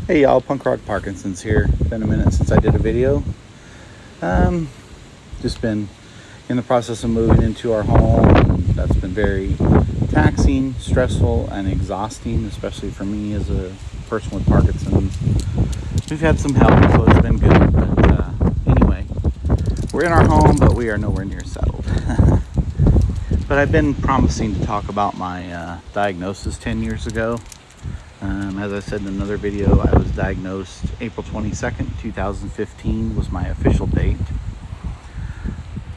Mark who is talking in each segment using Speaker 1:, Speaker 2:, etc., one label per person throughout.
Speaker 1: Hey y'all, Punk Rock Parkinson's here. Been a minute since I did a video. Just been in the process of moving into our home, and that's been very taxing, stressful, and exhausting, especially for me as a person with Parkinson's. We've had some help, so it's been good. But anyway, we're in our home, but we are nowhere near settled. But I've been promising to talk about my diagnosis 10 years ago. As I said in another video, I was diagnosed April 22nd, 2015 was my official date.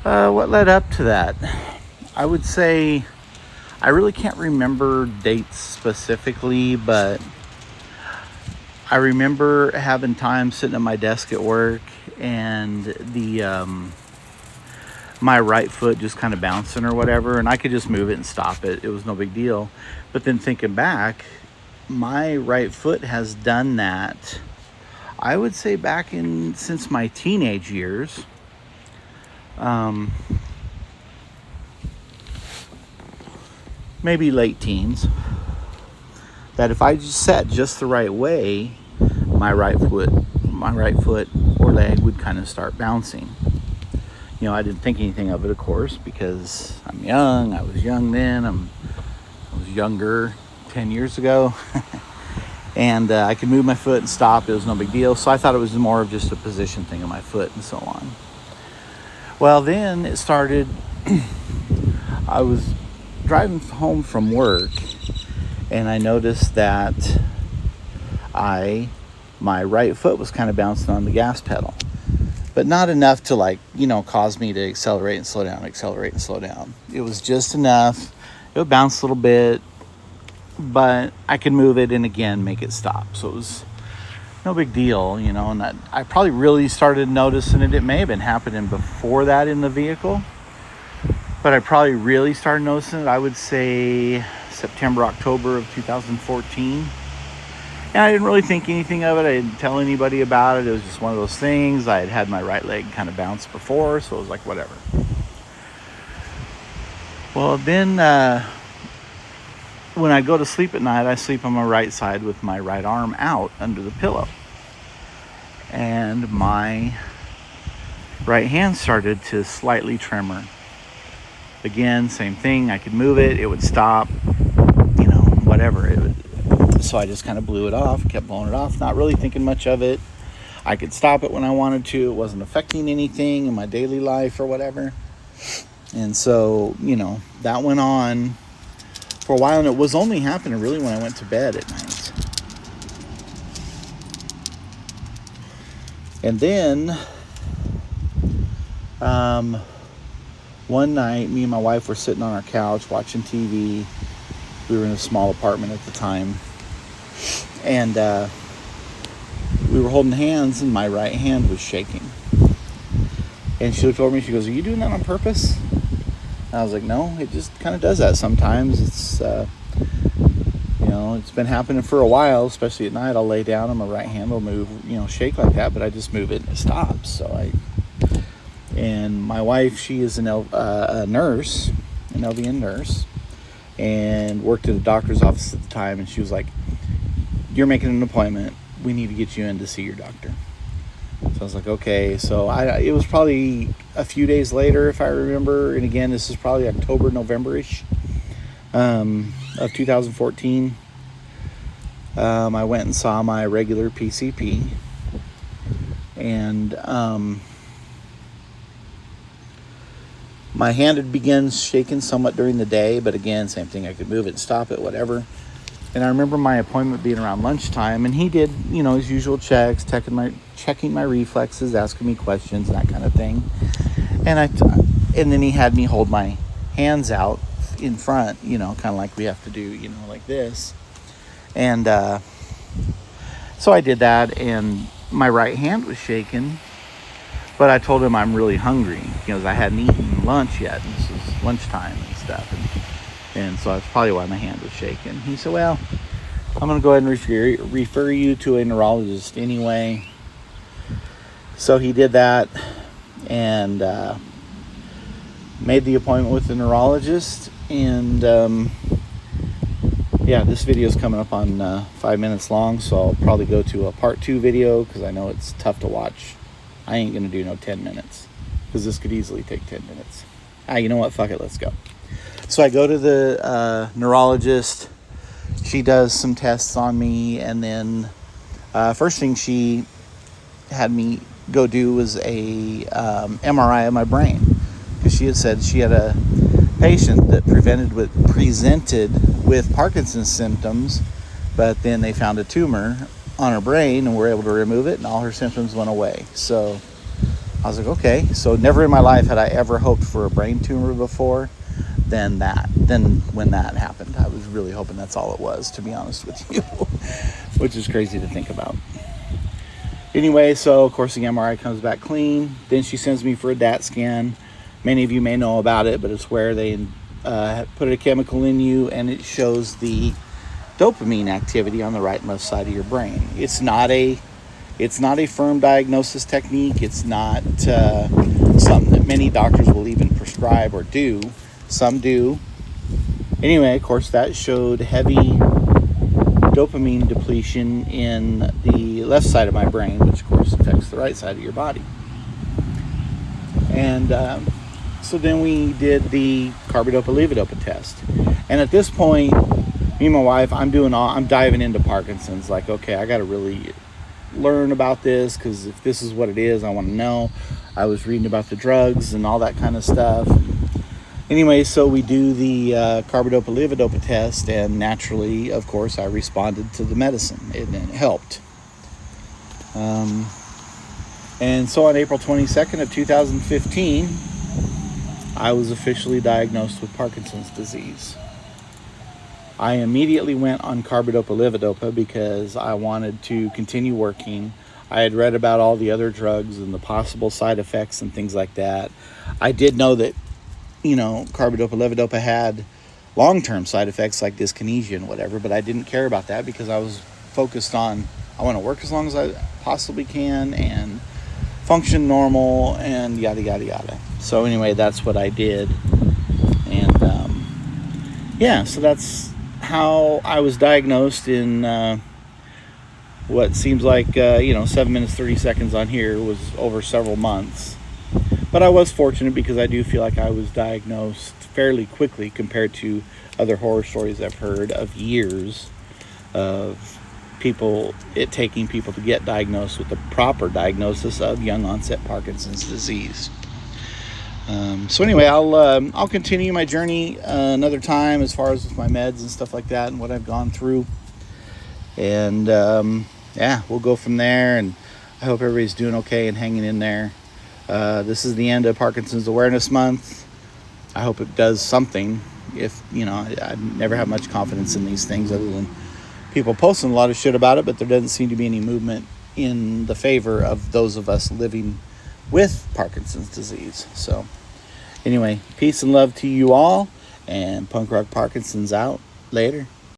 Speaker 1: What led up to that? I would say I really can't remember dates specifically, but I remember having time sitting at my desk at work and my right foot just kind of bouncing or whatever, and I could just move it and stop it. It was no big deal. But then thinking back, my right foot has done that, I would say since my teenage years. Maybe late teens. That if I just sat just the right way, my right foot or leg would kind of start bouncing. You know, I didn't think anything of it, of course, because I'm young. I was young then. I was younger 10 years ago. And I could move my foot and stop. It was no big deal. So I thought it was more of just a position thing of my foot and so on. Well, then it started. I was driving home from work, and I noticed that my right foot was kind of bouncing on the gas pedal, but not enough to cause me to accelerate and slow down. It was just enough. It would bounce a little bit, but I could move it and again make it stop. So it was no big deal, and that I probably really started noticing it. It may have been happening before that in the vehicle, but I probably really started noticing it, I would say September, October of 2014. And I didn't really think anything of it. I didn't tell anybody about it. It was just one of those things. I had my right leg kind of bounce before, so it was like, whatever. Well, then when I go to sleep at night, I sleep on my right side with my right arm out under the pillow. And my right hand started to slightly tremor. Again, same thing. I could move it. It would stop, whatever. So I just kind of blew it off, kept blowing it off, not really thinking much of it. I could stop it when I wanted to. It wasn't affecting anything in my daily life or whatever. And so, that went on for a while, and it was only happening really when I went to bed at night. And then one night, me and my wife were sitting on our couch watching TV. We were in a small apartment at the time, and we were holding hands, and my right hand was shaking. And she looked over me, she goes, "Are you doing that on purpose?" And I was like, "No, it just kind of does that sometimes. It's it's been happening for a while, especially at night. I'll lay down and my right hand will move, shake like that, but I just move it and it stops." And my wife, she is a nurse, an LVN nurse, and worked at a doctor's office at the time. And she was like, "You're making an appointment. We need to get you in to see your doctor." So I was like, okay. So it was probably a few days later, if I remember. And again, this is probably October, November-ish of 2014. I went and saw my regular PCP. And my hand had begun shaking somewhat during the day. But again, same thing. I could move it and stop it, whatever. And I remember my appointment being around lunchtime, and he did, his usual checks, checking my reflexes, asking me questions, that kind of thing. And then he had me hold my hands out in front, kind of like we have to do, like this. And so I did that, and my right hand was shaking. But I told him I'm really hungry because I hadn't eaten lunch yet. And this was lunchtime and stuff. And so that's probably why my hand was shaking. He said, "Well, I'm going to go ahead and refer you to a neurologist anyway." So he did that and made the appointment with the neurologist. And yeah, this video is coming up on 5 minutes long, so I'll probably go to a part 2 video because I know it's tough to watch. I ain't gonna do no 10 minutes because this could easily take 10 minutes. You know what? Fuck it, let's go. So I go to the neurologist. She does some tests on me, and then first thing she had me go do was a MRI of my brain, because she had said she had a patient that presented with Parkinson's symptoms, but then they found a tumor on her brain and were able to remove it, and all her symptoms went away. So I was like, okay. So never in my life had I ever hoped for a brain tumor before. Then when that happened, I was really hoping that's all it was, to be honest with you, which is crazy to think about. Anyway, so of course the MRI comes back clean. Then she sends me for a DAT scan. Many of you may know about it, but it's where they put a chemical in you, and it shows the dopamine activity on the right and left side of your brain. It's not a firm diagnosis technique. It's not something that many doctors will even prescribe or do. Some do. Anyway, of course, that showed heavy dopamine depletion in the left side of my brain, which of course affects the right side of your body. And so then we did the carbidopa-levodopa test. And at this point, me and my wife, I'm diving into Parkinson's. Like, okay, I got to really learn about this, because if this is what it is, I want to know. I was reading about the drugs and all that kind of stuff. Anyway, so we do the carbidopa-levodopa test, and naturally, of course, I responded to the medicine, and it helped. And so on April 22nd of 2015, I was officially diagnosed with Parkinson's disease. I immediately went on carbidopa-levodopa because I wanted to continue working. I had read about all the other drugs and the possible side effects and things like that. I did know that, carbidopa-levodopa had long-term side effects like dyskinesia and whatever, but I didn't care about that because I was focused on, I want to work as long as I possibly can and function normal and yada, yada, yada. So anyway, that's what I did. And so that's how I was diagnosed in what seems like 7 minutes 30 seconds on here was over several months. But I was fortunate because I do feel like I was diagnosed fairly quickly compared to other horror stories I've heard of years of taking people to get diagnosed with the proper diagnosis of young onset Parkinson's disease. So anyway, I'll continue my journey another time as far as with my meds and stuff like that and what I've gone through. And we'll go from there. And I hope everybody's doing okay and hanging in there. This is the end of Parkinson's Awareness Month. I hope it does something. I never have much confidence in these things other than people posting a lot of shit about it, but there doesn't seem to be any movement in the favor of those of us living with Parkinson's disease. So anyway, peace and love to you all, and Punk Rock Parkinson's out. Later.